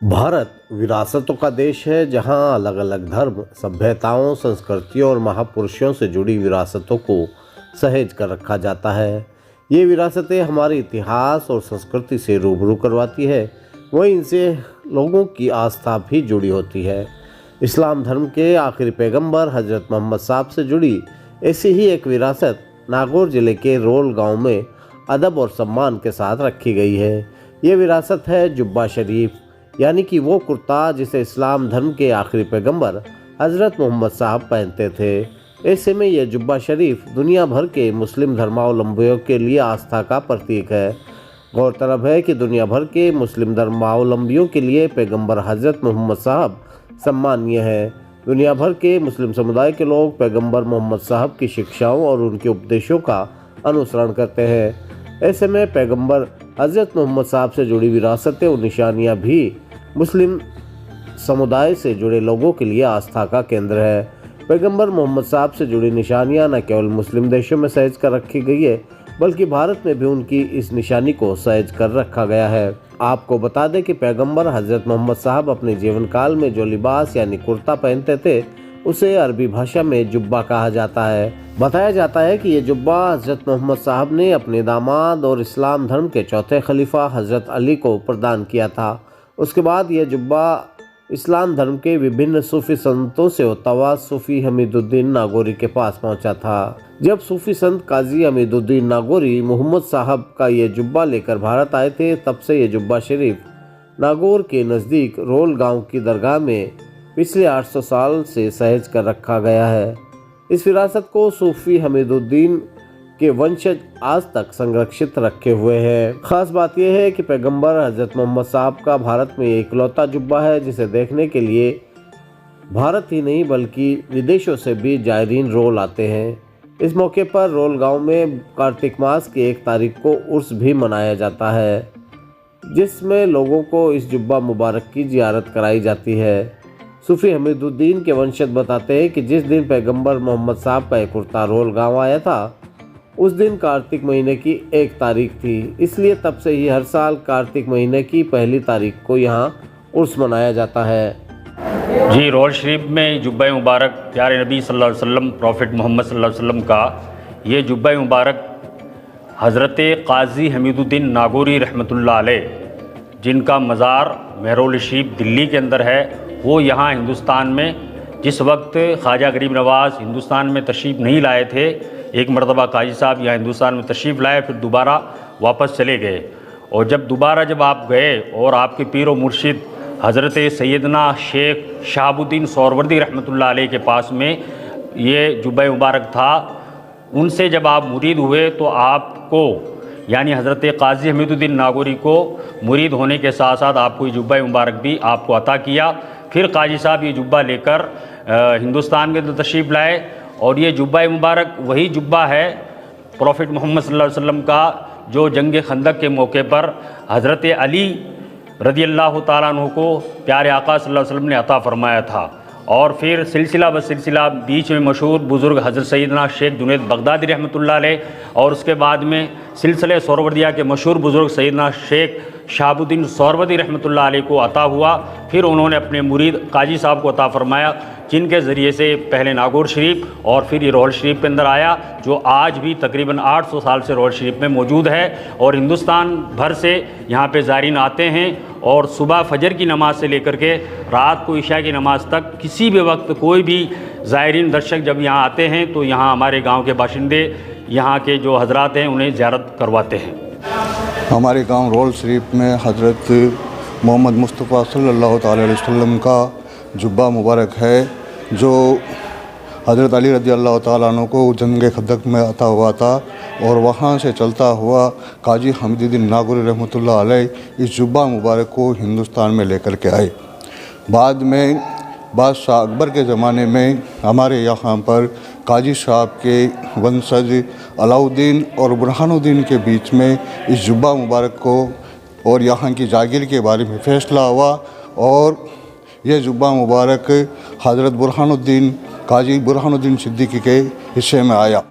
भारत विरासतों का देश है जहां अलग अलग धर्म, सभ्यताओं, संस्कृतियों और महापुरुषों से जुड़ी विरासतों को सहेज कर रखा जाता है। ये विरासतें हमारे इतिहास और संस्कृति से रूबरू करवाती है, वहीं इनसे लोगों की आस्था भी जुड़ी होती है। इस्लाम धर्म के आखिरी पैगंबर हज़रत मोहम्मद साहब से जुड़ी ऐसी ही एक विरासत नागौर ज़िले के रोल गांव में अदब और सम्मान के साथ रखी गई है। ये विरासत है जुब्बा शरीफ, यानी कि वो कुर्ता जिसे इस्लाम धर्म के आखिरी पैगंबर हज़रत मोहम्मद साहब पहनते थे। ऐसे में यह जुब्बा शरीफ दुनिया भर के मुस्लिम धर्मावलंबियों के लिए आस्था का प्रतीक है। गौरतलब है कि दुनिया भर के मुस्लिम धर्मावलंबियों के लिए पैगंबर हज़रत मोहम्मद साहब सम्मानीय है। दुनिया भर के मुस्लिम समुदाय के लोग पैगंबर मोहम्मद साहब की शिक्षाओं और उनके उपदेशों का अनुसरण करते हैं। ऐसे में पैगंबर हज़रत मोहम्मद साहब से जुड़ी विरासतें और निशानियाँ भी मुस्लिम समुदाय से जुड़े लोगों के लिए आस्था का केंद्र है। पैगंबर मोहम्मद साहब से जुड़ी निशानियाँ न केवल मुस्लिम देशों में सहेज कर रखी गई है, बल्कि भारत में भी उनकी इस निशानी को सहेज कर रखा गया है। आपको बता दें कि पैगंबर हज़रत मोहम्मद साहब अपने जीवन काल में जो लिबास यानी कुर्ता पहनते थे, उसे अरबी भाषा में जुब्बा कहा जाता है। बताया जाता है कि ये जुब्बा हज़रत मोहम्मद साहब ने अपने दामाद और इस्लाम धर्म के चौथे खलीफा हज़रत अली को प्रदान किया था। उसके बाद यह जुब्बा इस्लाम धर्म के विभिन्न सूफी संतों से होता हुआ सूफी हमीदुद्दीन नागौरी के पास पहुंचा था। जब सूफी संत काजी हमीदुद्दीन नागौरी मोहम्मद साहब का ये जुब्बा लेकर भारत आए थे, तब से ये जुब्बा शरीफ नागौर के नज़दीक रोल गांव की दरगाह में पिछले 800 साल से सहेज कर रखा गया है। इस विरासत को सूफी हमीदुद्दीन के वंशज आज तक संरक्षित रखे हुए हैं। खास बात यह है कि पैगंबर हज़रत मोहम्मद साहब का भारत में इकलौता जुब्बा है जिसे देखने के लिए भारत ही नहीं बल्कि विदेशों से भी जायरीन रोल आते हैं। इस मौके पर रोल गांव में कार्तिक मास की 1 तारीख को उर्स भी मनाया जाता है, जिसमें लोगों को इस जुब्बा मुबारक की जियारत कराई जाती है। सूफी हमीदुद्दीन के वंशज बताते हैं कि जिस दिन पैगंबर मोहम्मद साहब का कुर्ता रोल गांव आया था, उस दिन कार्तिक महीने की 1 तारीख थी। इसलिए तब से ही हर साल कार्तिक महीने की 1 तारीख को यहाँ उर्स मनाया जाता है। जी, रोल शरीफ में जुब्बा मुबारक प्यारे नबी सल्लल्लाहु अलैहि वसल्लम, प्रॉफिट मोहम्मद सल्लल्लाहु अलैहि वसल्लम का ये जुब्बा मुबारक हज़रत काजी हमीदुद्दीन नागौरी रहमतुल्लाह अलैह, जिनका मज़ार मेहरोल शरीफ दिल्ली के अंदर है, वो यहाँ हिंदुस्तान में जिस वक्त ख्वाजा गरीब नवाज़ हिंदुस्तान में तशरीफ़ नहीं लाए थे, एक मरतबा काजी साहब यहाँ हिंदुस्तान में तशरीफ़ लाए, फिर दोबारा वापस चले गए। और जब आप गए और आपके पीर व मुर्शिद हज़रत सैयदना शेख शहाबुद्दीन सोहरवर्दी रहमतुल्लाह अलैह के पास में ये जुब्बा मुबारक था, उनसे जब आप मुरीद हुए तो आपको यानी हज़रत काजी हमीदुद्दीन नागौरी को मुरीद होने के साथ साथ आपको ये जुब्बा मुबारक भी आपको अता किया। फिर काजी साहब ये जुब्बा लेकर हिंदुस्तान के अंदर तशरीफ़ लाए, और ये जुब्बा मुबारक वही जुब्बा है प्रॉफिट मोहम्मद सल्लल्लाहु अलैहि वसल्लम का जो जंग खंदक के मौके पर हज़रत अली रज़ी अल्लाह ताला अन्हु को प्यारे आका सल्लल्लाहु अलैहि वसल्लम ने अता फरमाया था। और फिर सिलसिला ब सिलसिला बीच में मशहूर बुज़ुर्ग हज़रत सैयदना शेख जुनैद बगदादी रहमतुल्लाह अलैह, और उसके बाद में सिलसिले सोहरवर्दिया के मशहूर बुज़ुर्ग सैयदना शेख शहाबुद्दीन सोहरवर्दी रहमतुल्लाह अलैह को अता हुआ। फिर उन्होंने अपने मुरीद काजी साहब को अता फरमाया, जिनके ज़रिए से पहले नागौर शरीफ और फिर ये रोल शरीफ के अंदर आया, जो आज भी तकरीबन 800 साल से रोल शरीफ में मौजूद है। और हिंदुस्तान भर से यहाँ पे ज़ायरीन आते हैं, और सुबह फजर की नमाज़ से लेकर के रात को इशा की नमाज़ तक किसी भी वक्त कोई भी ज़ायरीन दर्शक जब यहाँ आते हैं तो यहाँ हमारे गाँव के बाशिंदे, यहाँ के जो हजरात हैं, उन्हें ज़ियारत करवाते हैं। हमारे गांव रोल शरीफ में हज़रत मोहम्मद मुस्तफ़ा सल्लल्लाहु अलैहि वसल्लम का जुब्बा मुबारक है, जो हज़रत अली रज़ी अल्लाह ताला अन्हु को जंग खंदक में अता हुआ था, और वहाँ से चलता हुआ काजी हमीदुद्दीन नागौरी रहमतुल्लाह अलैह इस जुब्बा मुबारक को हिंदुस्तान में लेकर के आए। बाद में बादशाह अकबर के ज़माने में हमारे यहाँ पर काजी साहब के वंशज अलाउद्दीन और बुरहानुद्दीन के बीच में इस जुब्बा मुबारक को और यहाँ की जागीर के बारे में फ़ैसला हुआ, और यह जुब्बा मुबारक हज़रत बुरहानुद्दीन काजी बुरहानुद्दीन सिद्दीकी के हिस्से में आया।